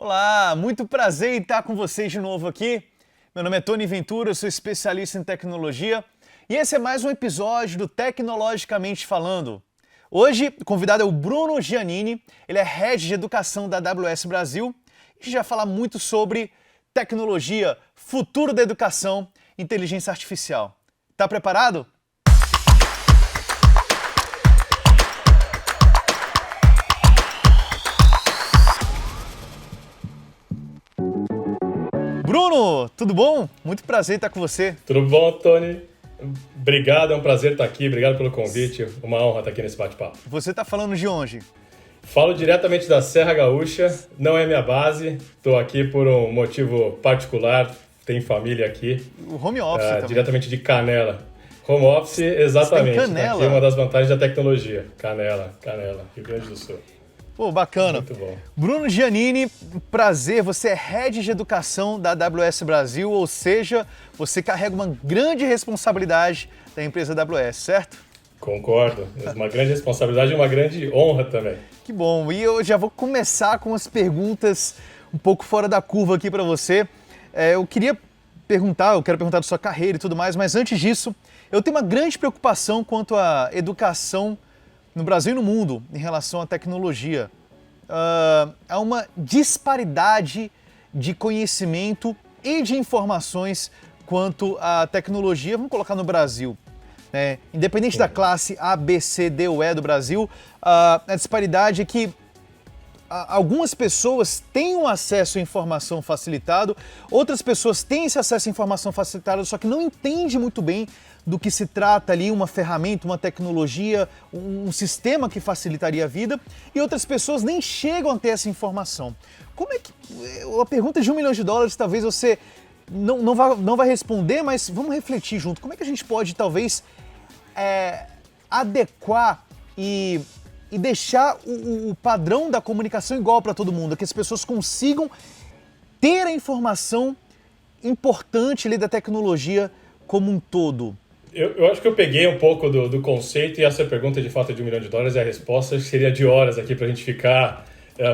Olá, muito prazer em estar com vocês de novo aqui. Meu nome é Tony Ventura, eu sou especialista em tecnologia e esse é mais um episódio do Tecnologicamente Falando. Hoje, o convidado é o Bruno Giannini, ele é Head de Educação da AWS Brasil e a gente vai falar muito sobre tecnologia, futuro da educação, inteligência artificial. Tá preparado? Bruno, tudo bom? Muito prazer estar com você. Tudo bom, Tony? Obrigado, é um prazer estar aqui. Obrigado pelo convite. Uma honra estar aqui nesse bate-papo. Você está falando de onde? Falo diretamente da Serra Gaúcha. Não é minha base. Estou aqui por um motivo particular. Tenho família aqui. O home office também. Diretamente de Canela. Home office, exatamente. Canela? Aqui é uma das vantagens da tecnologia. Canela, Rio Grande do Sul. Pô, bacana. Muito bom. Bruno Giannini, prazer, você é Head de Educação da AWS Brasil, ou seja, você carrega uma grande responsabilidade da empresa AWS, certo? Concordo. Uma grande responsabilidade e uma grande honra também. Que bom. E eu já vou começar com as perguntas um pouco fora da curva aqui para você. Eu quero perguntar da sua carreira e tudo mais, mas antes disso, eu tenho uma grande preocupação quanto à educação no Brasil e no mundo, em relação à tecnologia. Há uma disparidade de conhecimento e de informações quanto à tecnologia, vamos colocar no Brasil. Independente da classe A, B, C, D ou E do Brasil, a disparidade é que algumas pessoas têm um acesso à informação facilitado, outras pessoas têm esse acesso à informação facilitado, só que não entendem muito bem do que se trata ali, uma ferramenta, uma tecnologia, um sistema que facilitaria a vida, e outras pessoas nem chegam a ter essa informação. Como é que... A pergunta de $1 milhão, talvez você não vai responder, mas vamos refletir junto. Como é que a gente pode, talvez, adequar e deixar o padrão da comunicação igual para todo mundo, que as pessoas consigam ter a informação importante ali da tecnologia como um todo? Eu acho que eu peguei um pouco do conceito e essa pergunta de fato de $1 milhão e a resposta seria de horas aqui para a gente ficar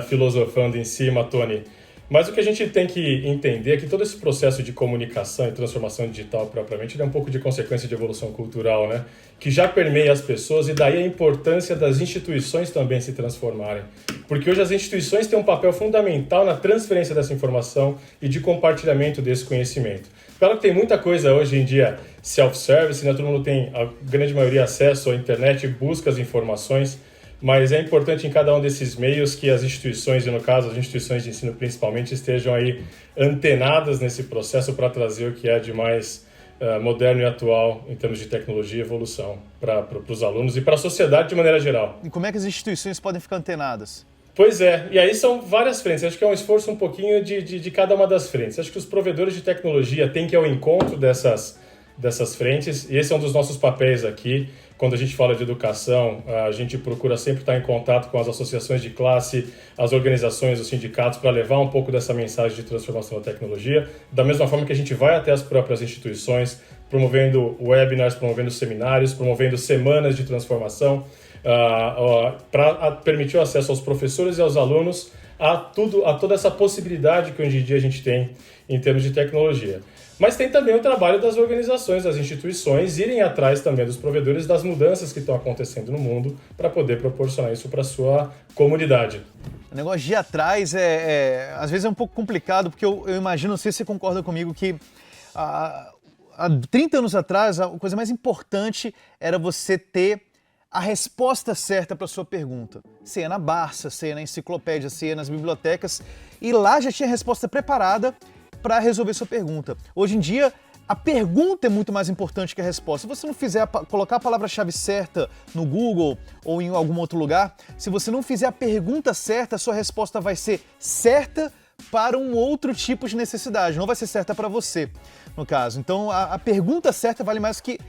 filosofando em cima, Tony. Mas o que a gente tem que entender é que todo esse processo de comunicação e transformação digital propriamente é um pouco de consequência de evolução cultural, né? Que já permeia as pessoas e daí a importância das instituições também se transformarem. Porque hoje as instituições têm um papel fundamental na transferência dessa informação e de compartilhamento desse conhecimento. Claro que tem muita coisa hoje em dia self-service, né? Todo mundo tem, a grande maioria, acesso à internet, busca as informações, mas é importante em cada um desses meios que as instituições, e no caso as instituições de ensino principalmente, estejam aí antenadas nesse processo para trazer o que é de mais moderno e atual em termos de tecnologia e evolução para os alunos e para a sociedade de maneira geral. E como é que as instituições podem ficar antenadas? Pois é, e aí são várias frentes. Acho que é um esforço um pouquinho de cada uma das frentes. Acho que os provedores de tecnologia têm que ir ao encontro dessas frentes, e esse é um dos nossos papéis aqui. Quando a gente fala de educação, a gente procura sempre estar em contato com as associações de classe, as organizações, os sindicatos, para levar um pouco dessa mensagem de transformação da tecnologia, da mesma forma que a gente vai até as próprias instituições, promovendo webinars, promovendo seminários, promovendo semanas de transformação, para permitir o acesso aos professores e aos alunos a toda essa possibilidade que hoje em dia a gente tem em termos de tecnologia. Mas tem também o trabalho das organizações, das instituições, irem atrás também dos provedores das mudanças que estão acontecendo no mundo para poder proporcionar isso para a sua comunidade. O negócio de ir atrás às vezes é um pouco complicado, porque eu imagino, não sei se você concorda comigo, que há 30 anos atrás a coisa mais importante era você ter a resposta certa para a sua pergunta. Você ia na Barça, você ia na enciclopédia, você ia nas bibliotecas, e lá já tinha a resposta preparada para resolver sua pergunta. Hoje em dia, a pergunta é muito mais importante que a resposta. Se você não fizer colocar a palavra-chave certa no Google ou em algum outro lugar, se você não fizer a pergunta certa, a sua resposta vai ser certa para um outro tipo de necessidade, não vai ser certa para você, no caso. Então, a pergunta certa vale mais que,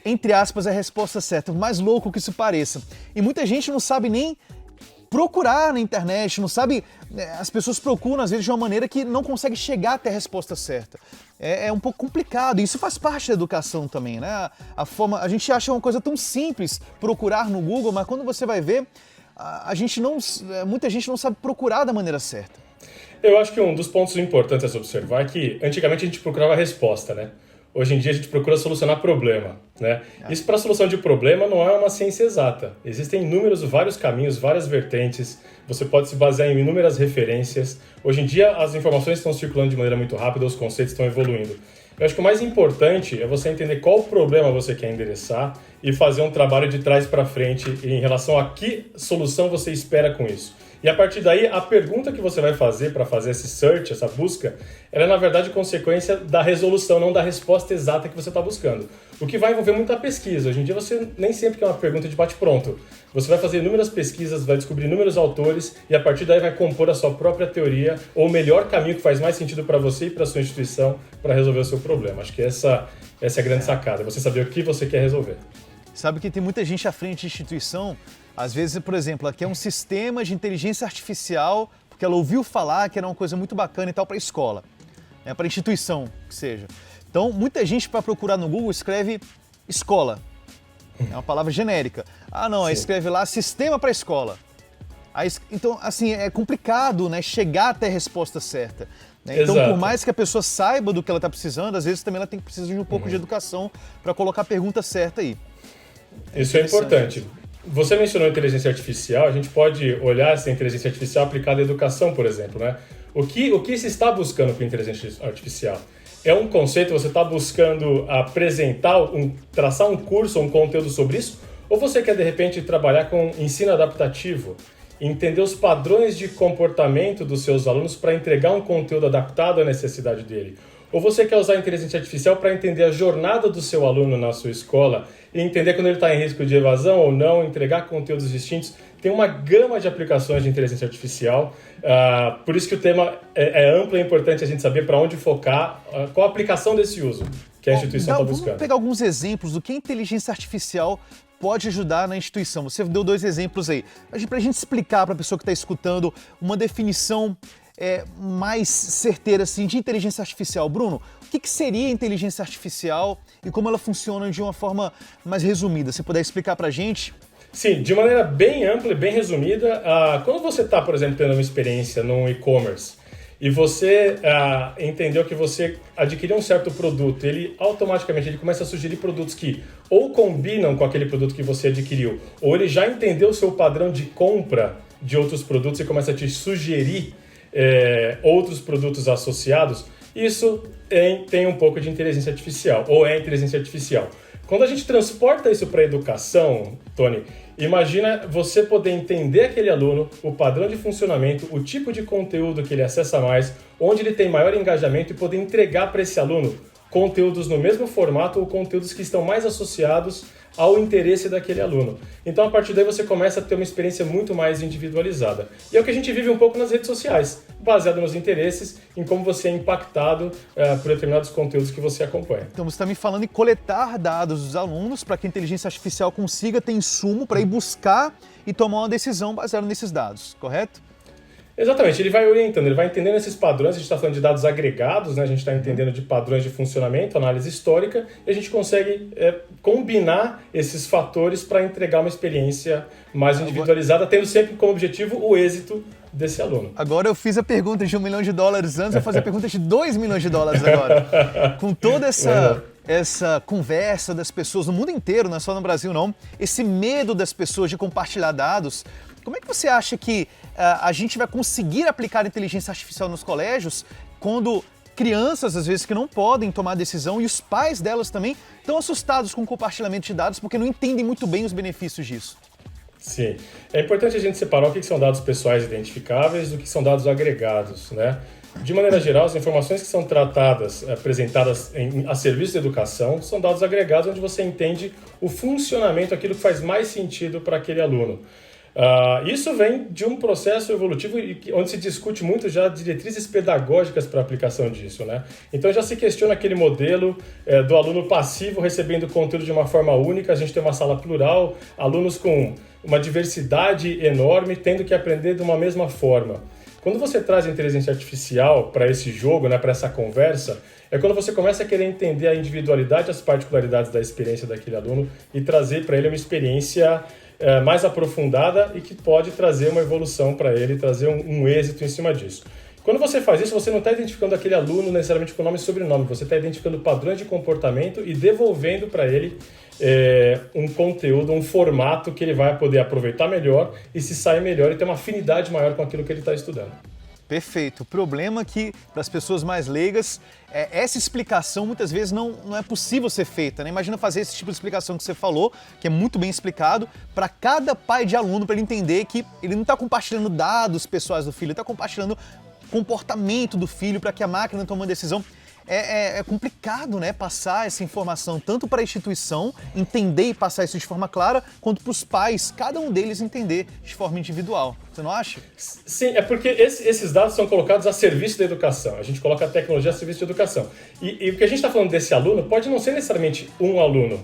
entre aspas, a resposta certa, por mais louco que isso pareça. E muita gente não sabe nem procurar na internet, não sabe, as pessoas procuram às vezes de uma maneira que não consegue chegar até a resposta certa. É um pouco complicado, isso faz parte da educação também, né? A gente acha uma coisa tão simples procurar no Google, mas quando você vai ver, muita gente não sabe procurar da maneira certa. Eu acho que um dos pontos importantes a se observar é que antigamente a gente procurava resposta, né? Hoje em dia a gente procura solucionar problema, né? Isso para a solução de problema não é uma ciência exata. Existem vários caminhos, várias vertentes. Você pode se basear em inúmeras referências. Hoje em dia as informações estão circulando de maneira muito rápida, os conceitos estão evoluindo. Eu acho que o mais importante é você entender qual problema você quer endereçar e fazer um trabalho de trás para frente em relação a que solução você espera com isso. E a partir daí, a pergunta que você vai fazer para fazer esse search, essa busca, ela é na verdade consequência da resolução, não da resposta exata que você está buscando. O que vai envolver muita pesquisa. Hoje em dia você nem sempre quer uma pergunta de bate-pronto. Você vai fazer inúmeras pesquisas, vai descobrir inúmeros autores e a partir daí vai compor a sua própria teoria ou o melhor caminho que faz mais sentido para você e para a sua instituição para resolver o seu problema. Acho que essa é a grande sacada, você saber o que você quer resolver. Sabe que tem muita gente à frente de instituição, às vezes, por exemplo, aqui é um sistema de inteligência artificial, porque ela ouviu falar que era uma coisa muito bacana e tal para a escola, né, para a instituição que seja. Então, muita gente para procurar no Google escreve escola, é uma palavra genérica. Ah, não, aí escreve lá sistema para a escola. Aí, então, assim, é complicado, né, chegar até a resposta certa. Né? Então, por mais que a pessoa saiba do que ela está precisando, às vezes também ela tem que precisar de um pouco de educação para colocar a pergunta certa aí. Isso é importante. Você mencionou inteligência artificial, a gente pode olhar essa inteligência artificial aplicada à educação, por exemplo, né? O que se está buscando com inteligência artificial? É um conceito, você está buscando apresentar, traçar um curso ou um conteúdo sobre isso? Ou você quer, de repente, trabalhar com ensino adaptativo? Entender os padrões de comportamento dos seus alunos para entregar um conteúdo adaptado à necessidade dele? Ou você quer usar a inteligência artificial para entender a jornada do seu aluno na sua escola e entender quando ele está em risco de evasão ou não, entregar conteúdos distintos? Tem uma gama de aplicações de inteligência artificial, por isso que o tema é amplo e é importante a gente saber para onde focar, qual a aplicação desse uso que a instituição está buscando. Vamos pegar alguns exemplos do que a inteligência artificial pode ajudar na instituição. Você deu 2 exemplos aí. Para a gente explicar para a pessoa que está escutando uma definição mais certeira assim, de inteligência artificial. Bruno, o que seria inteligência artificial e como ela funciona de uma forma mais resumida? Se puder explicar para a gente? Sim, de maneira bem ampla e bem resumida, quando você está, por exemplo, tendo uma experiência no e-commerce e você entendeu que você adquiriu um certo produto, ele automaticamente começa a sugerir produtos que ou combinam com aquele produto que você adquiriu, ou ele já entendeu o seu padrão de compra de outros produtos e começa a te sugerir outros produtos associados, isso tem um pouco de inteligência artificial, ou é inteligência artificial. Quando a gente transporta isso para a educação, Tony, imagina você poder entender aquele aluno, o padrão de funcionamento, o tipo de conteúdo que ele acessa mais, onde ele tem maior engajamento e poder entregar para esse aluno conteúdos no mesmo formato ou conteúdos que estão mais associados ao interesse daquele aluno. Então, a partir daí, você começa a ter uma experiência muito mais individualizada. E é o que a gente vive um pouco nas redes sociais, baseado nos interesses, em como você é impactado por determinados conteúdos que você acompanha. Então, você está me falando em coletar dados dos alunos para que a inteligência artificial consiga ter insumo para ir buscar e tomar uma decisão baseada nesses dados, correto? Exatamente, ele vai orientando, ele vai entendendo esses padrões, a gente está falando de dados agregados, né? A gente está entendendo de padrões de funcionamento, análise histórica, e a gente consegue combinar esses fatores para entregar uma experiência mais individualizada, tendo sempre como objetivo o êxito desse aluno. Agora eu fiz a pergunta de $1 milhão antes, eu vou fazer a pergunta de $2 milhões agora. Com toda essa conversa das pessoas no mundo inteiro, não é só no Brasil não, esse medo das pessoas de compartilhar dados, como é que você acha que a gente vai conseguir aplicar inteligência artificial nos colégios quando crianças, às vezes, que não podem tomar decisão e os pais delas também estão assustados com o compartilhamento de dados porque não entendem muito bem os benefícios disso? Sim. É importante a gente separar o que são dados pessoais identificáveis do que são dados agregados, né? De maneira geral, as informações que são tratadas, apresentadas a serviço da educação, são dados agregados onde você entende o funcionamento, aquilo que faz mais sentido para aquele aluno. Isso vem de um processo evolutivo onde se discute muito já diretrizes pedagógicas para a aplicação disso, né? Então já se questiona aquele modelo do aluno passivo recebendo conteúdo de uma forma única, a gente tem uma sala plural, alunos com uma diversidade enorme tendo que aprender de uma mesma forma. Quando você traz a inteligência artificial para esse jogo, né, para essa conversa, é quando você começa a querer entender a individualidade, as particularidades da experiência daquele aluno e trazer para ele uma experiência mais aprofundada e que pode trazer uma evolução para ele, trazer um êxito em cima disso. Quando você faz isso, você não está identificando aquele aluno necessariamente com nome e sobrenome, você está identificando padrões de comportamento e devolvendo para ele um conteúdo, um formato que ele vai poder aproveitar melhor e se sair melhor e ter uma afinidade maior com aquilo que ele está estudando. Perfeito. O problema é que, para as pessoas mais leigas, essa explicação muitas vezes não é possível ser feita, né? Imagina fazer esse tipo de explicação que você falou, que é muito bem explicado, para cada pai de aluno, para ele entender que ele não está compartilhando dados pessoais do filho, ele está compartilhando comportamento do filho para que a máquina tome uma decisão. É complicado, né, passar essa informação tanto para a instituição entender e passar isso de forma clara, quanto para os pais, cada um deles entender de forma individual. Você não acha? Sim, é porque esses dados são colocados a serviço da educação. A gente coloca a tecnologia a serviço de educação. E o que a gente está falando desse aluno pode não ser necessariamente um aluno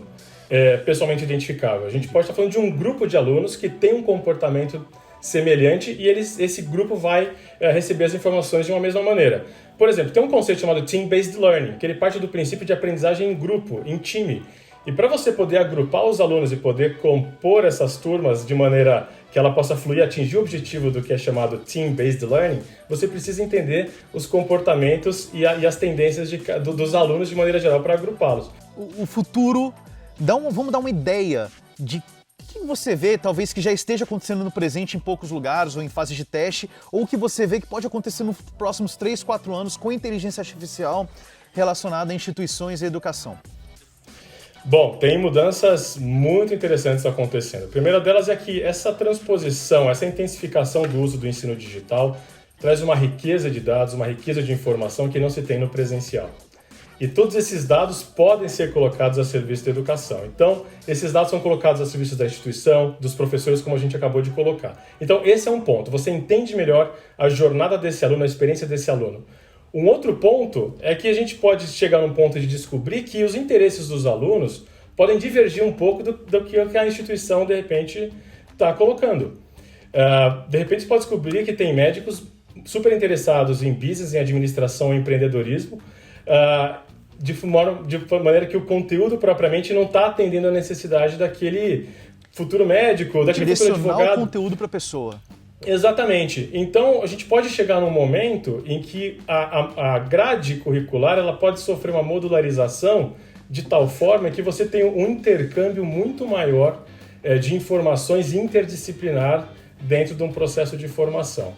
pessoalmente identificável. A gente pode estar falando de um grupo de alunos que tem um comportamento semelhante e esse grupo vai receber as informações de uma mesma maneira. Por exemplo, tem um conceito chamado Team-Based Learning, que ele parte do princípio de aprendizagem em grupo, em time. E para você poder agrupar os alunos e poder compor essas turmas de maneira que ela possa fluir e atingir o objetivo do que é chamado Team-Based Learning, você precisa entender os comportamentos e as tendências dos alunos de maneira geral para agrupá-los. O futuro, vamos dar uma ideia de o que você vê, talvez, que já esteja acontecendo no presente em poucos lugares ou em fase de teste, ou que você vê que pode acontecer nos próximos 3, 4 anos com inteligência artificial relacionada a instituições e educação? Bom, tem mudanças muito interessantes acontecendo. A primeira delas é que essa transposição, essa intensificação do uso do ensino digital traz uma riqueza de dados, uma riqueza de informação que não se tem no presencial. E todos esses dados podem ser colocados a serviço da educação. Então, esses dados são colocados a serviço da instituição, dos professores, como a gente acabou de colocar. Então, esse é um ponto. Você entende melhor a jornada desse aluno, a experiência desse aluno. Um outro ponto é que a gente pode chegar num ponto de descobrir que os interesses dos alunos podem divergir um pouco do que a instituição, de repente, está colocando. De repente, você pode descobrir que tem médicos super interessados em business, em administração, em empreendedorismo, de maneira que o conteúdo propriamente não está atendendo a necessidade daquele futuro médico, daquele futuro advogado. Direcionar o conteúdo para a pessoa. Exatamente. Então, a gente pode chegar num momento em que a grade curricular ela pode sofrer uma modularização de tal forma que você tem um intercâmbio muito maior de informações interdisciplinar dentro de um processo de formação.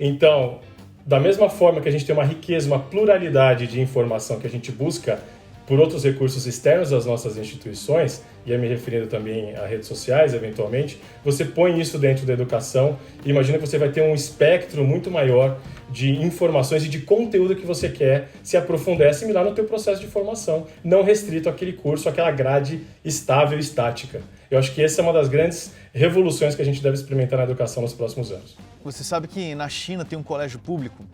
Então, da mesma forma que a gente tem uma riqueza, uma pluralidade de informação que a gente busca por outros recursos externos às nossas instituições, e aí me referindo também a redes sociais, eventualmente, você põe isso dentro da educação e imagina que você vai ter um espectro muito maior de informações e de conteúdo que você quer se aprofundar e assimilar no teu processo de formação, não restrito àquele curso, àquela grade estável e estática. Eu acho que essa é uma das grandes revoluções que a gente deve experimentar na educação nos próximos anos. Você sabe que na China tem um colégio público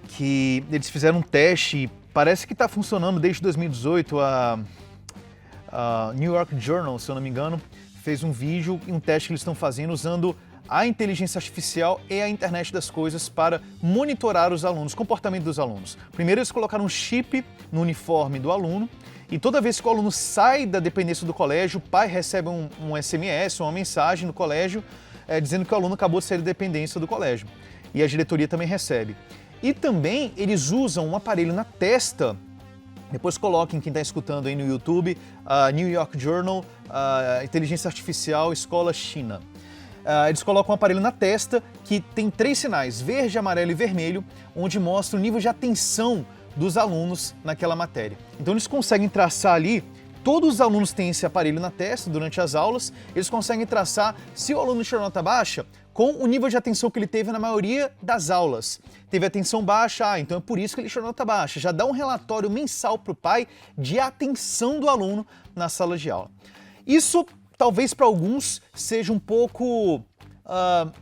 que eles fizeram um teste e parece que está funcionando desde 2018. A New York Journal, se eu não me engano, fez um vídeo e um teste que eles estão fazendo usando a inteligência artificial e a internet das coisas para monitorar os alunos, o comportamento dos alunos. Primeiro eles colocaram um chip no uniforme do aluno e toda vez que o aluno sai da dependência do colégio, o pai recebe um SMS, uma mensagem no colégio dizendo que o aluno acabou de sair da dependência do colégio. E a diretoria também recebe. E também eles usam um aparelho na testa. Depois coloquem quem está escutando aí no YouTube, New York Journal, Inteligência Artificial, Escola China. Eles colocam um aparelho na testa que tem 3 sinais, verde, amarelo e vermelho, onde mostra o nível de atenção dos alunos naquela matéria. Então eles conseguem traçar ali, todos os alunos têm esse aparelho na testa durante as aulas, eles conseguem traçar se o aluno tirou nota baixa com o nível de atenção que ele teve na maioria das aulas. Teve atenção baixa, então é por isso que ele tirou nota baixa. Já dá um relatório mensal para o pai de atenção do aluno na sala de aula. Isso talvez para alguns seja um pouco,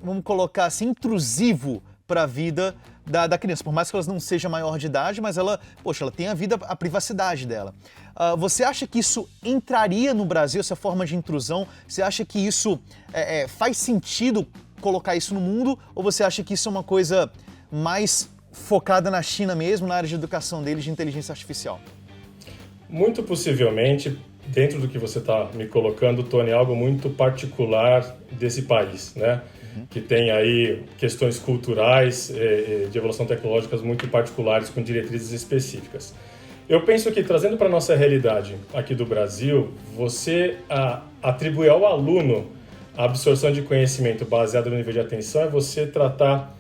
vamos colocar assim, intrusivo para a vida da criança. Por mais que ela não seja maior de idade, mas ela tem a privacidade dela. Você acha que isso entraria no Brasil, essa forma de intrusão? Você acha que isso faz sentido colocar isso no mundo? Ou você acha que isso é uma coisa mais focada na China mesmo, na área de educação deles, de inteligência artificial? Muito possivelmente, dentro do que você está me colocando, Tony, é algo muito particular desse país, né? que tem aí questões culturais, de evolução tecnológicas muito particulares, com diretrizes específicas. Eu penso que, trazendo para a nossa realidade aqui do Brasil, você atribuir ao aluno a absorção de conhecimento baseado no nível de atenção é você tratar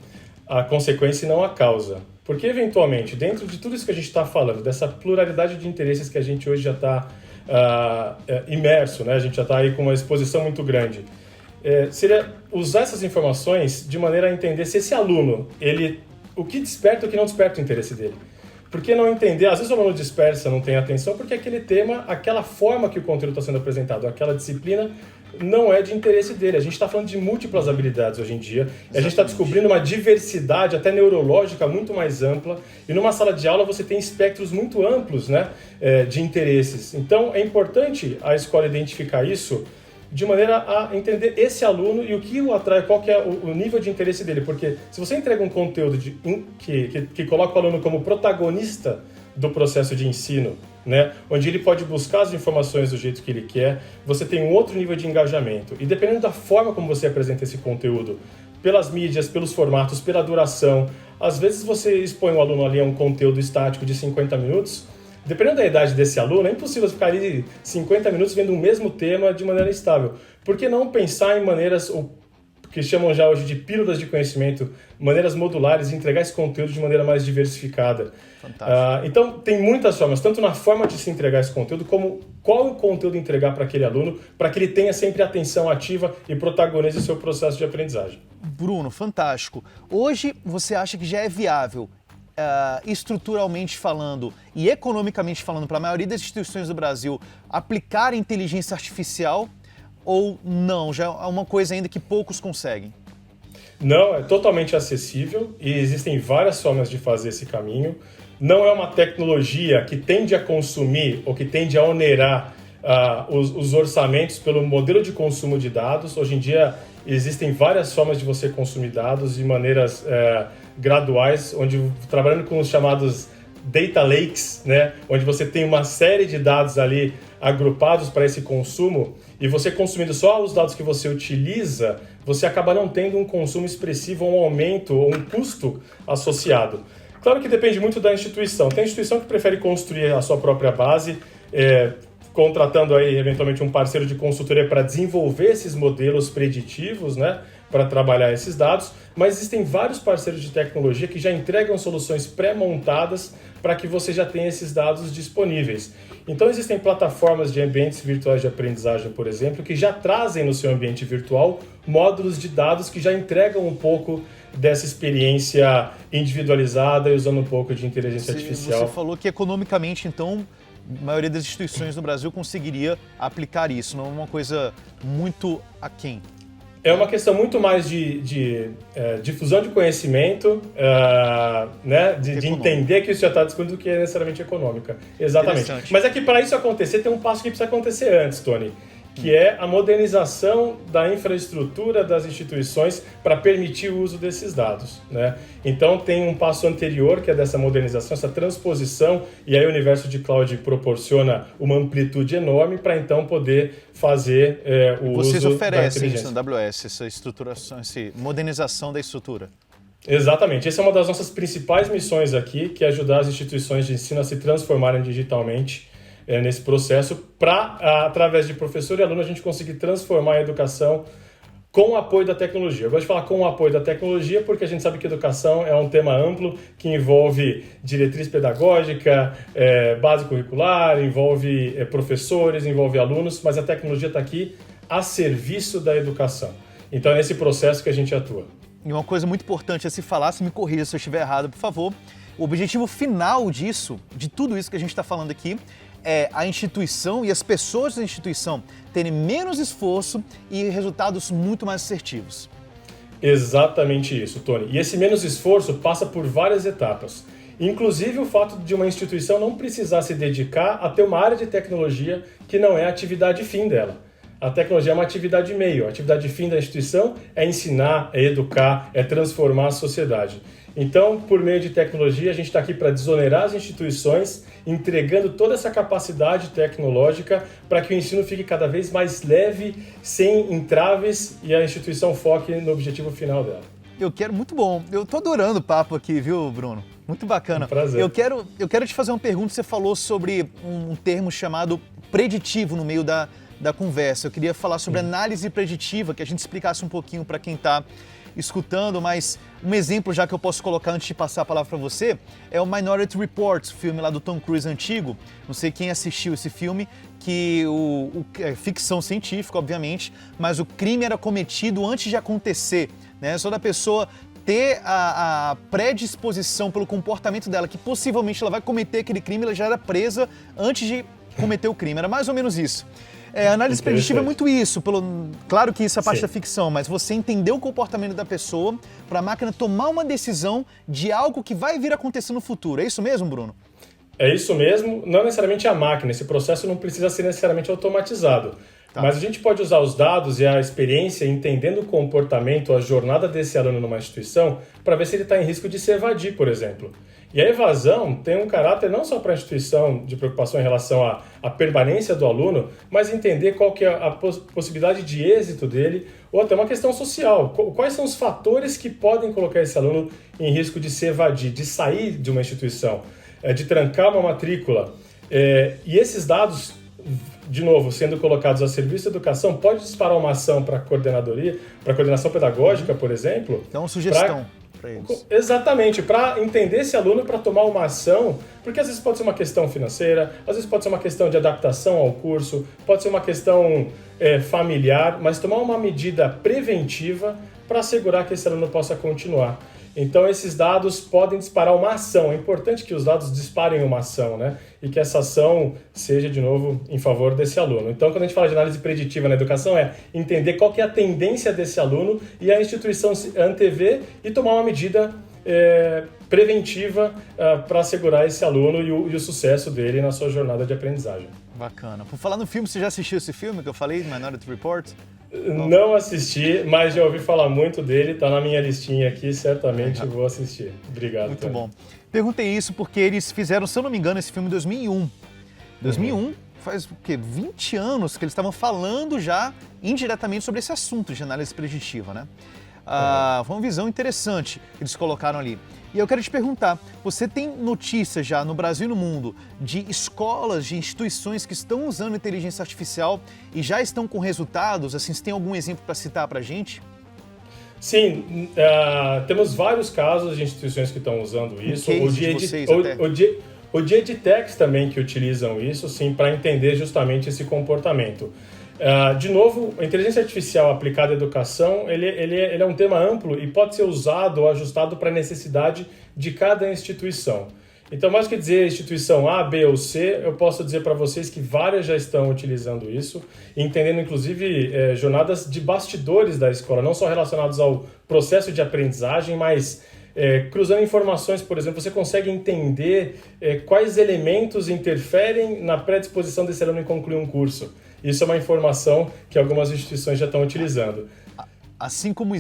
a consequência e não a causa. Porque, eventualmente, dentro de tudo isso que a gente está falando, dessa pluralidade de interesses que a gente hoje já está imerso, né? A gente já está aí com uma exposição muito grande, seria usar essas informações de maneira a entender se esse aluno, o que desperta e o que não desperta o interesse dele. Por que não entender? Às vezes o aluno dispersa, não tem atenção, porque aquele tema, aquela forma que o conteúdo está sendo apresentado, aquela disciplina, não é de interesse dele. A gente está falando de múltiplas habilidades hoje em dia, e a gente está descobrindo uma diversidade até neurológica muito mais ampla, e numa sala de aula você tem espectros muito amplos, né, de interesses. Então é importante a escola identificar isso de maneira a entender esse aluno e o que o atrai, qual que é o nível de interesse dele. Porque se você entrega um conteúdo que coloca o aluno como protagonista do processo de ensino, né, onde ele pode buscar as informações do jeito que ele quer, você tem um outro nível de engajamento. E dependendo da forma como você apresenta esse conteúdo, pelas mídias, pelos formatos, pela duração, às vezes você expõe o aluno ali a um conteúdo estático de 50 minutos, dependendo da idade desse aluno, é impossível ficar ali 50 minutos vendo o mesmo tema de maneira estável. Por que não pensar em maneiras, o que chamam já hoje de pílulas de conhecimento, maneiras modulares, e entregar esse conteúdo de maneira mais diversificada? Então, tem muitas formas, tanto na forma de se entregar esse conteúdo, como qual o conteúdo entregar para aquele aluno, para que ele tenha sempre atenção ativa e protagonize o seu processo de aprendizagem. Bruno, fantástico. Hoje, você acha que já é viável, estruturalmente falando e economicamente falando, para a maioria das instituições do Brasil, aplicar inteligência artificial, ou não? Já é uma coisa ainda que poucos conseguem? Não, é totalmente acessível e existem várias formas de fazer esse caminho. Não é uma tecnologia que tende a consumir ou que tende a onerar os orçamentos pelo modelo de consumo de dados. Hoje em dia existem várias formas de você consumir dados de maneiras graduais, onde trabalhando com os chamados data lakes, né, onde você tem uma série de dados ali agrupados para esse consumo, e você consumindo só os dados que você utiliza, você acaba não tendo um consumo expressivo, um aumento ou um custo associado. Claro que depende muito da instituição. Tem instituição que prefere construir a sua própria base, contratando aí eventualmente um parceiro de consultoria para desenvolver esses modelos preditivos, né, para trabalhar esses dados, mas existem vários parceiros de tecnologia que já entregam soluções pré-montadas para que você já tenha esses dados disponíveis. Então existem plataformas de ambientes virtuais de aprendizagem, por exemplo, que já trazem no seu ambiente virtual módulos de dados que já entregam um pouco dessa experiência individualizada e usando um pouco de inteligência artificial. Você falou que economicamente, então, a maioria das instituições no Brasil conseguiria aplicar isso, não é uma coisa muito aquém. É uma questão muito mais de difusão de conhecimento, né, de entender que isso já está disponível, do que é necessariamente econômica. Exatamente. Mas é que para isso acontecer, tem um passo que precisa acontecer antes, Tony, que é a modernização da infraestrutura das instituições para permitir o uso desses dados, né? Então tem um passo anterior, que é dessa modernização, essa transposição, e aí o universo de cloud proporciona uma amplitude enorme para então poder fazer o uso da inteligência. Vocês oferecem isso na AWS, essa estruturação, essa modernização da estrutura? Exatamente. Essa é uma das nossas principais missões aqui, que é ajudar as instituições de ensino a se transformarem digitalmente nesse processo, para, através de professor e aluno, a gente conseguir transformar a educação com o apoio da tecnologia. Eu gosto de falar com o apoio da tecnologia porque a gente sabe que educação é um tema amplo que envolve diretriz pedagógica, base curricular, envolve professores, envolve alunos, mas a tecnologia está aqui a serviço da educação. Então é nesse processo que a gente atua. E uma coisa muito importante a se falar, se me corrija se eu estiver errado, por favor, o objetivo final disso, de tudo isso que a gente está falando aqui, é a instituição e as pessoas da instituição terem menos esforço e resultados muito mais assertivos. Exatamente isso, Tony. E esse menos esforço passa por várias etapas. Inclusive o fato de uma instituição não precisar se dedicar a ter uma área de tecnologia que não é a atividade fim dela. A tecnologia é uma atividade meio. A atividade fim da instituição é ensinar, é educar, é transformar a sociedade. Então, por meio de tecnologia, a gente está aqui para desonerar as instituições, entregando toda essa capacidade tecnológica para que o ensino fique cada vez mais leve, sem entraves e a instituição foque no objetivo final dela. Eu quero, muito bom. Eu tô adorando o papo aqui, viu, Bruno? Muito bacana. Prazer. Eu quero te fazer uma pergunta. Você falou sobre um termo chamado preditivo no meio da conversa. Eu queria falar sobre análise preditiva, que a gente explicasse um pouquinho para quem está escutando, mas um exemplo já que eu posso colocar antes de passar a palavra para você é o Minority Report, o filme lá do Tom Cruise antigo. Não sei quem assistiu esse filme, que é ficção científica, obviamente, mas o crime era cometido antes de acontecer, né? Só da pessoa ter a predisposição pelo comportamento dela, que possivelmente ela vai cometer aquele crime, ela já era presa antes de cometer o crime. Era mais ou menos isso. A análise preditiva é muito isso. Claro que isso é parte da ficção, mas você entender o comportamento da pessoa para a máquina tomar uma decisão de algo que vai vir a acontecer no futuro. É isso mesmo, Bruno? É isso mesmo. Não necessariamente a máquina. Esse processo não precisa ser necessariamente automatizado. Tá. Mas a gente pode usar os dados e a experiência, entendendo o comportamento, a jornada desse aluno numa instituição, para ver se ele está em risco de se evadir, por exemplo. E a evasão tem um caráter não só para a instituição de preocupação em relação à permanência do aluno, mas entender qual que é a possibilidade de êxito dele, ou até uma questão social. Quais são os fatores que podem colocar esse aluno em risco de se evadir, de sair de uma instituição, de trancar uma matrícula. E esses dados, de novo, sendo colocados a serviço da educação, pode disparar uma ação para a coordenadoria, para a coordenação pedagógica, por exemplo. Então, uma sugestão para eles. Exatamente, para entender esse aluno, para tomar uma ação, porque às vezes pode ser uma questão financeira, às vezes pode ser uma questão de adaptação ao curso, pode ser uma questão familiar, mas tomar uma medida preventiva para assegurar que esse aluno possa continuar. Então, esses dados podem disparar uma ação. É importante que os dados disparem uma ação, né? E que essa ação seja, de novo, em favor desse aluno. Então, quando a gente fala de análise preditiva na educação, é entender qual que é a tendência desse aluno e a instituição antever e tomar uma medida preventiva para assegurar esse aluno e o sucesso dele na sua jornada de aprendizagem. Bacana. Por falar no filme, você já assistiu esse filme que eu falei, Minority Report? Não assisti, mas já ouvi falar muito dele, tá na minha listinha aqui, certamente vou assistir. Obrigado. Muito bom. Perguntei isso porque eles fizeram, se eu não me engano, esse filme em 2001. 2001 faz o quê? 20 anos que eles estavam falando já indiretamente sobre esse assunto de análise preditiva, né? Foi uma visão interessante que eles colocaram ali. E eu quero te perguntar, você tem notícias já no Brasil e no mundo de escolas, de instituições que estão usando inteligência artificial e já estão com resultados? Assim, você tem algum exemplo para citar para a gente? Sim, temos vários casos de instituições que estão usando isso. O de edtechs também que utilizam isso, sim, para entender justamente esse comportamento. De novo, a inteligência artificial aplicada à educação, ele é um tema amplo e pode ser usado ou ajustado para a necessidade de cada instituição. Então, mais que dizer instituição A, B ou C, eu posso dizer para vocês que várias já estão utilizando isso, entendendo inclusive jornadas de bastidores da escola, não só relacionadas ao processo de aprendizagem, mas cruzando informações, por exemplo, você consegue entender quais elementos interferem na predisposição desse aluno em concluir um curso. Isso é uma informação que algumas instituições já estão utilizando. Assim como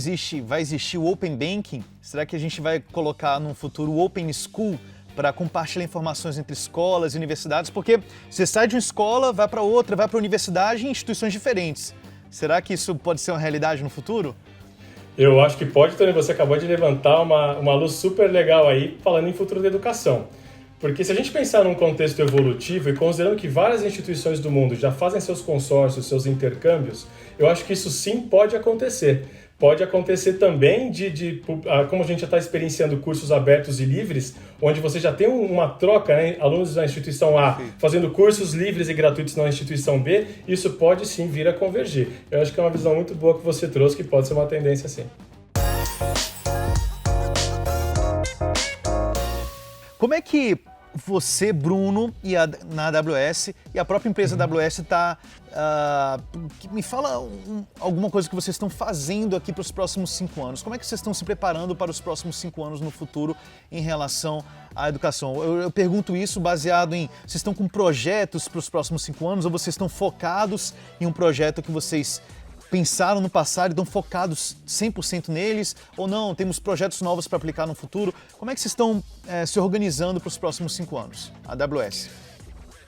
vai existir o Open Banking, será que a gente vai colocar no futuro o Open School para compartilhar informações entre escolas e universidades? Porque você sai de uma escola, vai para outra, vai para a universidade em instituições diferentes. Será que isso pode ser uma realidade no futuro? Eu acho que pode, Tony. Você acabou de levantar uma luz super legal aí, falando em futuro da educação. Porque se a gente pensar num contexto evolutivo e considerando que várias instituições do mundo já fazem seus consórcios, seus intercâmbios, eu acho que isso sim pode acontecer. Pode acontecer também como a gente já está experienciando cursos abertos e livres, onde você já tem uma troca, né? Alunos da instituição A fazendo cursos livres e gratuitos na instituição B, isso pode sim vir a convergir. Eu acho que é uma visão muito boa que você trouxe, que pode ser uma tendência sim. Como é que você, Bruno, na AWS e a própria empresa AWS me fala alguma coisa que vocês estão fazendo aqui para os próximos 5 anos. Como é que vocês estão se preparando para os próximos 5 anos no futuro em relação à educação? Eu pergunto isso baseado em, vocês estão com projetos para os próximos 5 anos ou vocês estão focados em um projeto que vocês pensaram no passado e estão focados 100% neles? Ou não, temos projetos novos para aplicar no futuro? Como é que vocês estão se organizando para os próximos 5 anos, a AWS?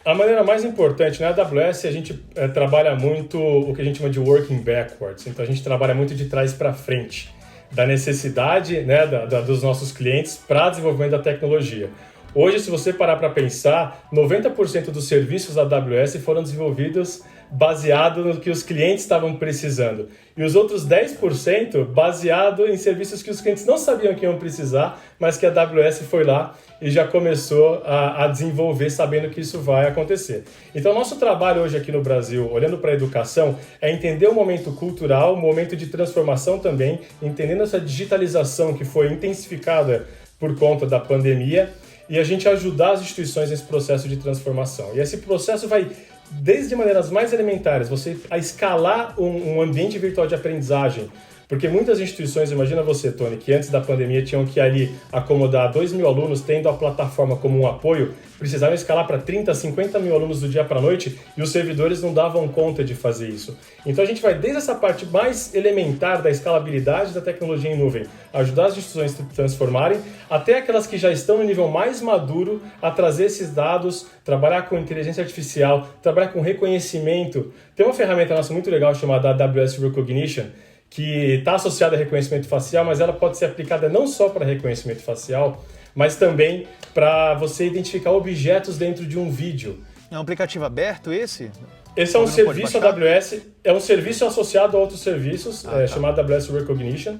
A maneira mais importante, na AWS, a gente trabalha muito o que a gente chama de working backwards. Então, a gente trabalha muito de trás para frente, da necessidade, né, dos nossos clientes para desenvolvimento da tecnologia. Hoje, se você parar para pensar, 90% dos serviços da AWS foram desenvolvidos baseado no que os clientes estavam precisando. E os outros 10% baseado em serviços que os clientes não sabiam que iam precisar, mas que a AWS foi lá e já começou a desenvolver sabendo que isso vai acontecer. Então, nosso trabalho hoje aqui no Brasil, olhando para a educação, é entender o momento cultural, o momento de transformação também, entendendo essa digitalização que foi intensificada por conta da pandemia, e a gente ajudar as instituições nesse processo de transformação. E esse processo vai desde maneiras mais elementares, você a escalar um ambiente virtual de aprendizagem, porque muitas instituições, imagina você, Tony, que antes da pandemia tinham que ali acomodar 2.000 alunos, tendo a plataforma como um apoio, precisaram escalar para 30, 50 mil alunos do dia para a noite e os servidores não davam conta de fazer isso. Então a gente vai desde essa parte mais elementar da escalabilidade da tecnologia em nuvem, ajudar as instituições a se transformarem, até aquelas que já estão no nível mais maduro a trazer esses dados, trabalhar com inteligência artificial, trabalhar com reconhecimento. Tem uma ferramenta nossa muito legal chamada AWS Recognition, que está associada a reconhecimento facial, mas ela pode ser aplicada não só para reconhecimento facial, mas também para você identificar objetos dentro de um vídeo. É um aplicativo aberto esse? Esse é um serviço AWS, é um serviço associado a outros serviços, chamado AWS Recognition.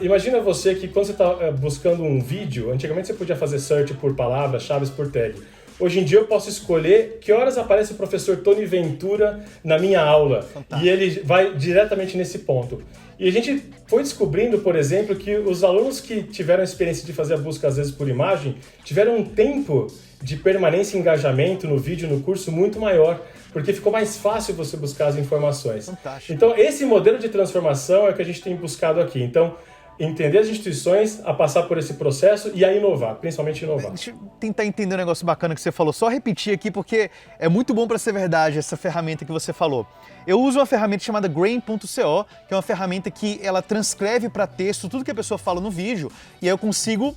Imagina você que quando você está buscando um vídeo, antigamente você podia fazer search por palavras-chave, por tag. Hoje em dia eu posso escolher que horas aparece o professor Tony Ventura na minha aula. Fantástico. E ele vai diretamente nesse ponto. E a gente foi descobrindo, por exemplo, que os alunos que tiveram a experiência de fazer a busca às vezes por imagem, tiveram um tempo de permanência e engajamento no vídeo, no curso, muito maior, porque ficou mais fácil você buscar as informações. Fantástico. Então esse modelo de transformação é o que a gente tem buscado aqui. Então, entender as instituições, a passar por esse processo e a inovar, principalmente inovar. Deixa eu tentar entender um negócio bacana que você falou. Só repetir aqui porque é muito bom para ser verdade essa ferramenta que você falou. Eu uso uma ferramenta chamada Grain.co, que é uma ferramenta que ela transcreve para texto tudo que a pessoa fala no vídeo e aí eu consigo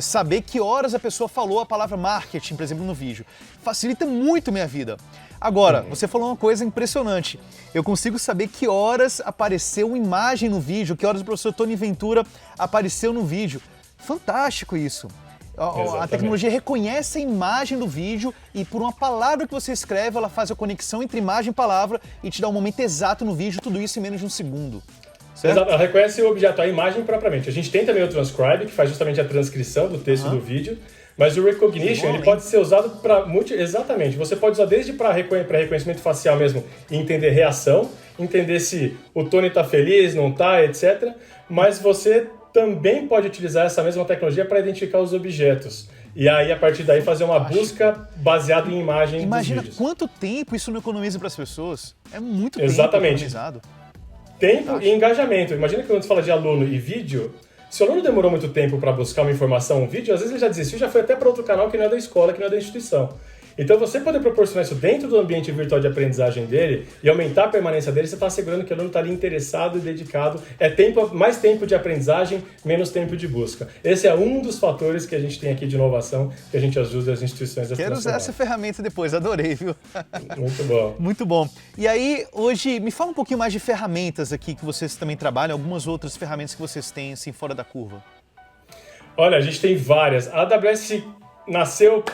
saber que horas a pessoa falou a palavra marketing, por exemplo, no vídeo. Facilita muito minha vida. Agora, você falou uma coisa impressionante. Eu consigo saber que horas apareceu imagem no vídeo, que horas o professor Tony Ventura apareceu no vídeo. Fantástico isso. A tecnologia reconhece a imagem do vídeo e por uma palavra que você escreve, ela faz a conexão entre imagem e palavra e te dá o momento exato no vídeo, tudo isso em menos de um segundo. Exato, ela reconhece o objeto, a imagem propriamente. A gente tem também o Transcribe, que faz justamente a transcrição do texto do vídeo, mas o Recognition ele pode ser usado para exatamente, você pode usar desde para reconhecimento facial mesmo, e entender reação, entender se o Tony está feliz, não está, etc. Mas você também pode utilizar essa mesma tecnologia para identificar os objetos. E aí, a partir daí, fazer uma busca baseada em imagem dos vídeos. Imagina quanto tempo isso não economiza para as pessoas. É muito tempo economizado. Tempo e engajamento. Imagina que quando você fala de aluno e vídeo, se o aluno demorou muito tempo para buscar uma informação, um vídeo, às vezes ele já desistiu, já foi até para outro canal que não é da escola, que não é da instituição. Então, você poder proporcionar isso dentro do ambiente virtual de aprendizagem dele e aumentar a permanência dele, você está assegurando que o aluno está ali interessado e dedicado. É mais tempo de aprendizagem, menos tempo de busca. Esse é um dos fatores que a gente tem aqui de inovação, que a gente ajuda as instituições a Quero usar essa ferramenta depois, adorei, viu? Muito bom. Muito bom. E aí, hoje, me fala um pouquinho mais de ferramentas aqui que vocês também trabalham, algumas outras ferramentas que vocês têm, assim, fora da curva. Olha, a gente tem várias. A AWS nasceu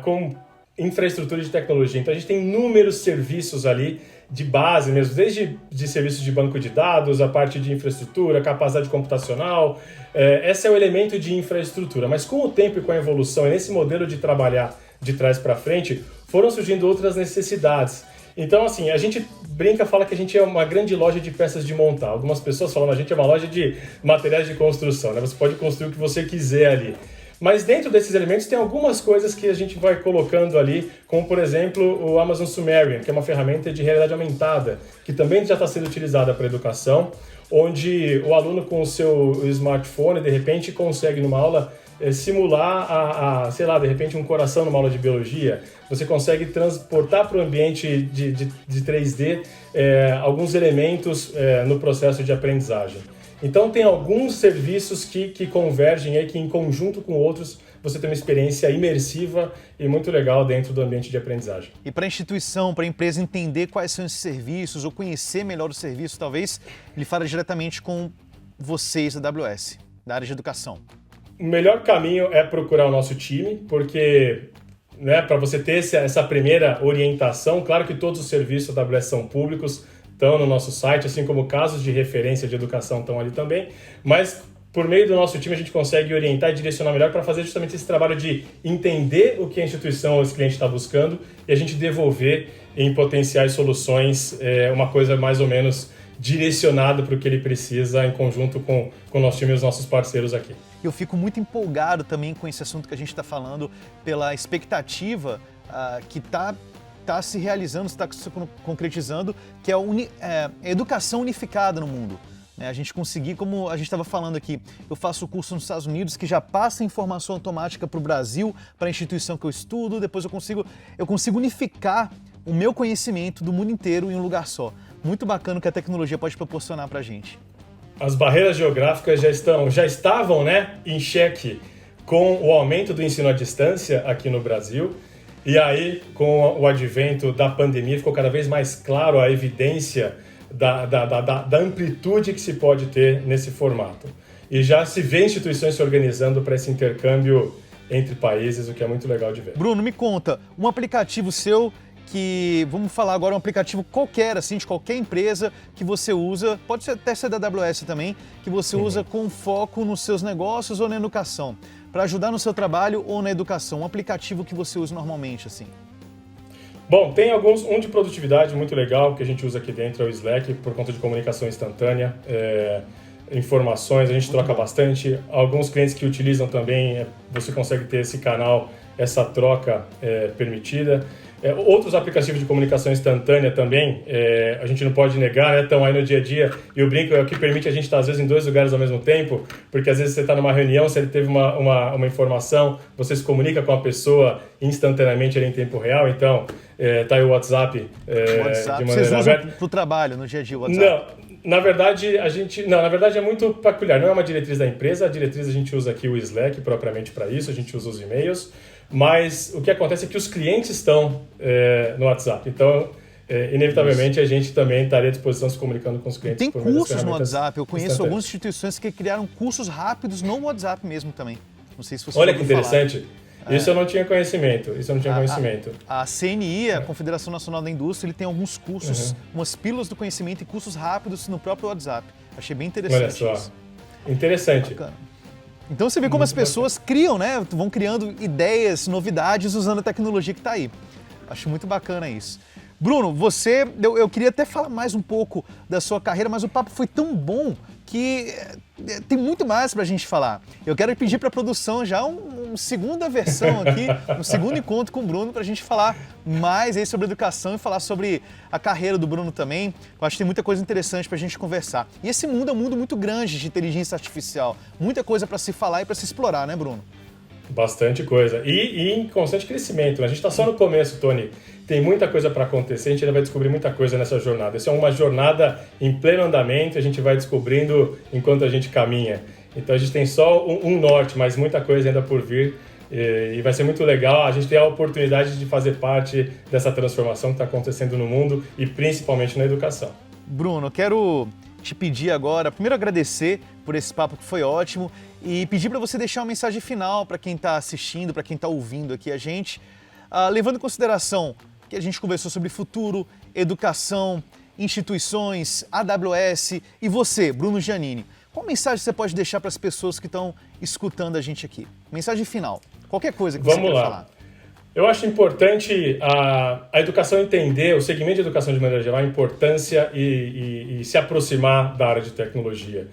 com infraestrutura de tecnologia. Então, a gente tem inúmeros serviços ali de base mesmo, desde de serviços de banco de dados, a parte de infraestrutura, capacidade computacional. Esse é o elemento de infraestrutura. Mas com o tempo e com a evolução, e nesse modelo de trabalhar de trás para frente, foram surgindo outras necessidades. Então, assim, a gente fala que a gente é uma grande loja de peças de montar. Algumas pessoas falam que a gente é uma loja de materiais de construção, né? Você pode construir o que você quiser ali. Mas dentro desses elementos tem algumas coisas que a gente vai colocando ali, como por exemplo o Amazon Sumerian, que é uma ferramenta de realidade aumentada, que também já está sendo utilizada para educação, onde o aluno com o seu smartphone, de repente, consegue numa aula simular, sei lá, de repente um coração numa aula de biologia. Você consegue transportar para o ambiente de 3D alguns elementos no processo de aprendizagem. Então, tem alguns serviços que convergem aí, que em conjunto com outros, você tem uma experiência imersiva e muito legal dentro do ambiente de aprendizagem. E para a instituição, para a empresa entender quais são esses serviços ou conhecer melhor os serviços, talvez ele fale diretamente com vocês da AWS, da área de educação. O melhor caminho é procurar o nosso time, porque para você ter essa primeira orientação, claro que todos os serviços da AWS são públicos, estão no nosso site, assim como casos de referência de educação estão ali também, mas por meio do nosso time a gente consegue orientar e direcionar melhor para fazer justamente esse trabalho de entender o que a instituição ou esse cliente está buscando e a gente devolver em potenciais soluções uma coisa mais ou menos direcionada para o que ele precisa em conjunto com o nosso time e os nossos parceiros aqui. Eu fico muito empolgado também com esse assunto que a gente está falando, pela expectativa que está se realizando, está se concretizando, que é a educação unificada no mundo. A gente conseguir, como a gente estava falando aqui, eu faço o curso nos Estados Unidos que já passa informação automática para o Brasil, para a instituição que eu estudo, depois eu consigo unificar o meu conhecimento do mundo inteiro em um lugar só. Muito bacana o que a tecnologia pode proporcionar para a gente. As barreiras geográficas já estavam em xeque com o aumento do ensino à distância aqui no Brasil. E aí, com o advento da pandemia, ficou cada vez mais claro a evidência da amplitude que se pode ter nesse formato. E já se vê instituições se organizando para esse intercâmbio entre países, o que é muito legal de ver. Bruno, me conta, um aplicativo seu que, vamos falar agora, um aplicativo qualquer, assim, de qualquer empresa que você usa, pode até ser da AWS também, que você usa com foco nos seus negócios ou na educação, para ajudar no seu trabalho ou na educação, um aplicativo que você usa normalmente, assim. Bom, tem um de produtividade muito legal que a gente usa aqui dentro, é o Slack, por conta de comunicação instantânea, informações, a gente troca bastante. Alguns clientes que utilizam também, você consegue ter esse canal, essa troca permitida. Outros aplicativos de comunicação instantânea também, a gente não pode negar, estão aí no dia a dia, e o brinco é o que permite a gente estar às vezes em 2 lugares ao mesmo tempo, porque às vezes você está numa reunião, se ele teve uma informação, você se comunica com a pessoa instantaneamente ali em tempo real, então tá aí o WhatsApp, WhatsApp. De maneira vocês usam aberta. para o trabalho, no dia a dia, o WhatsApp? Não, na verdade é muito peculiar, não é uma diretriz da empresa, a diretriz a gente usa aqui o Slack propriamente para isso, a gente usa os e-mails, mas o que acontece é que os clientes estão no WhatsApp, então inevitavelmente a gente também estaria à disposição se comunicando com os clientes. Tem cursos no WhatsApp, eu conheço algumas instituições que criaram cursos rápidos no WhatsApp mesmo também. Não sei se você Olha que interessante. Falar. Isso eu não tinha conhecimento. A CNI, a Confederação Nacional da Indústria, ele tem alguns cursos, umas pílulas do conhecimento e cursos rápidos no próprio WhatsApp. Achei bem interessante. Olha só. Isso. Interessante. Bacana. Então você vê como as pessoas criam, né? Vão criando ideias, novidades usando a tecnologia que está aí. Acho muito bacana isso. Bruno, eu queria até falar mais um pouco da sua carreira, mas o papo foi tão bom que tem muito mais para a gente falar. Eu quero pedir para a produção já uma segunda versão aqui, um segundo encontro com o Bruno para a gente falar mais aí sobre educação e falar sobre a carreira do Bruno também. Eu acho que tem muita coisa interessante para a gente conversar. E esse mundo é um mundo muito grande de inteligência artificial, muita coisa para se falar e para se explorar, né, Bruno? Bastante coisa. E em constante crescimento. A gente está só no começo, Tony. Tem muita coisa para acontecer, a gente ainda vai descobrir muita coisa nessa jornada. Essa é uma jornada em pleno andamento, a gente vai descobrindo enquanto a gente caminha. Então a gente tem só um norte, mas muita coisa ainda por vir. E vai ser muito legal a gente ter a oportunidade de fazer parte dessa transformação que está acontecendo no mundo e principalmente na educação. Bruno, eu quero te pedir agora, primeiro agradecer por esse papo que foi ótimo e pedir para você deixar uma mensagem final para quem está assistindo, para quem está ouvindo aqui a gente, levando em consideração que a gente conversou sobre futuro, educação, instituições, AWS e você, Bruno Giannini. Qual mensagem você pode deixar para as pessoas que estão escutando a gente aqui? Mensagem final, qualquer coisa que você queira falar. Eu acho importante a educação entender, o segmento de educação de maneira geral, a importância e se aproximar da área de tecnologia.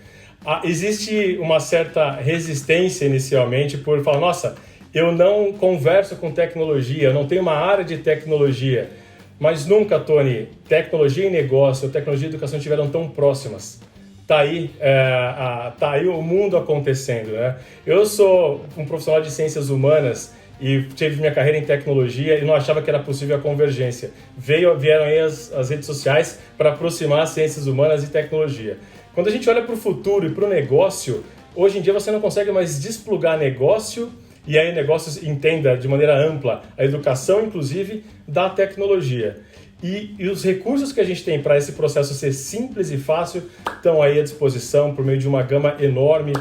Existe uma certa resistência inicialmente por falar, nossa, eu não converso com tecnologia, eu não tenho uma área de tecnologia. Mas nunca, Tony, tecnologia e negócio, tecnologia e educação estiveram tão próximas. tá aí o mundo acontecendo, né? Eu sou um profissional de ciências humanas e tive minha carreira em tecnologia e não achava que era possível a convergência. Vieram aí as redes sociais para aproximar ciências humanas e tecnologia. Quando a gente olha para o futuro e para o negócio, hoje em dia você não consegue mais desplugar negócio, e aí negócios entenda de maneira ampla a educação, inclusive, da tecnologia. E os recursos que a gente tem para esse processo ser simples e fácil estão aí à disposição por meio de uma gama enorme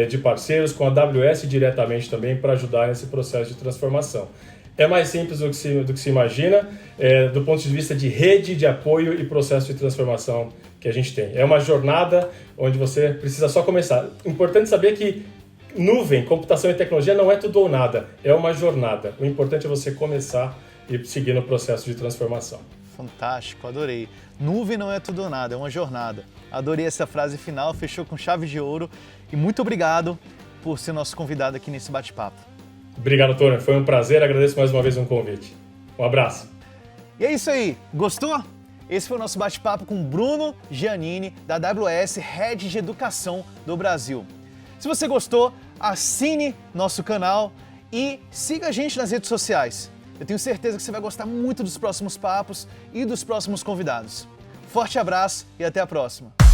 de parceiros, com a AWS diretamente também para ajudar nesse processo de transformação. É mais simples do que se imagina, do ponto de vista de rede de apoio e processo de transformação que a gente tem. É uma jornada onde você precisa só começar. Importante saber que nuvem, computação e tecnologia não é tudo ou nada, é uma jornada. O importante é você começar e seguir no processo de transformação. Fantástico, adorei. Nuvem não é tudo ou nada, é uma jornada. Adorei essa frase final, fechou com chave de ouro. E muito obrigado por ser nosso convidado aqui nesse bate-papo. Obrigado, Tony. Foi um prazer. Agradeço mais uma vez o convite. Um abraço. E é isso aí. Gostou? Esse foi o nosso bate-papo com Bruno Giannini, da AWS, Head de Educação do Brasil. Se você gostou, assine nosso canal e siga a gente nas redes sociais. Eu tenho certeza que você vai gostar muito dos próximos papos e dos próximos convidados. Forte abraço e até a próxima!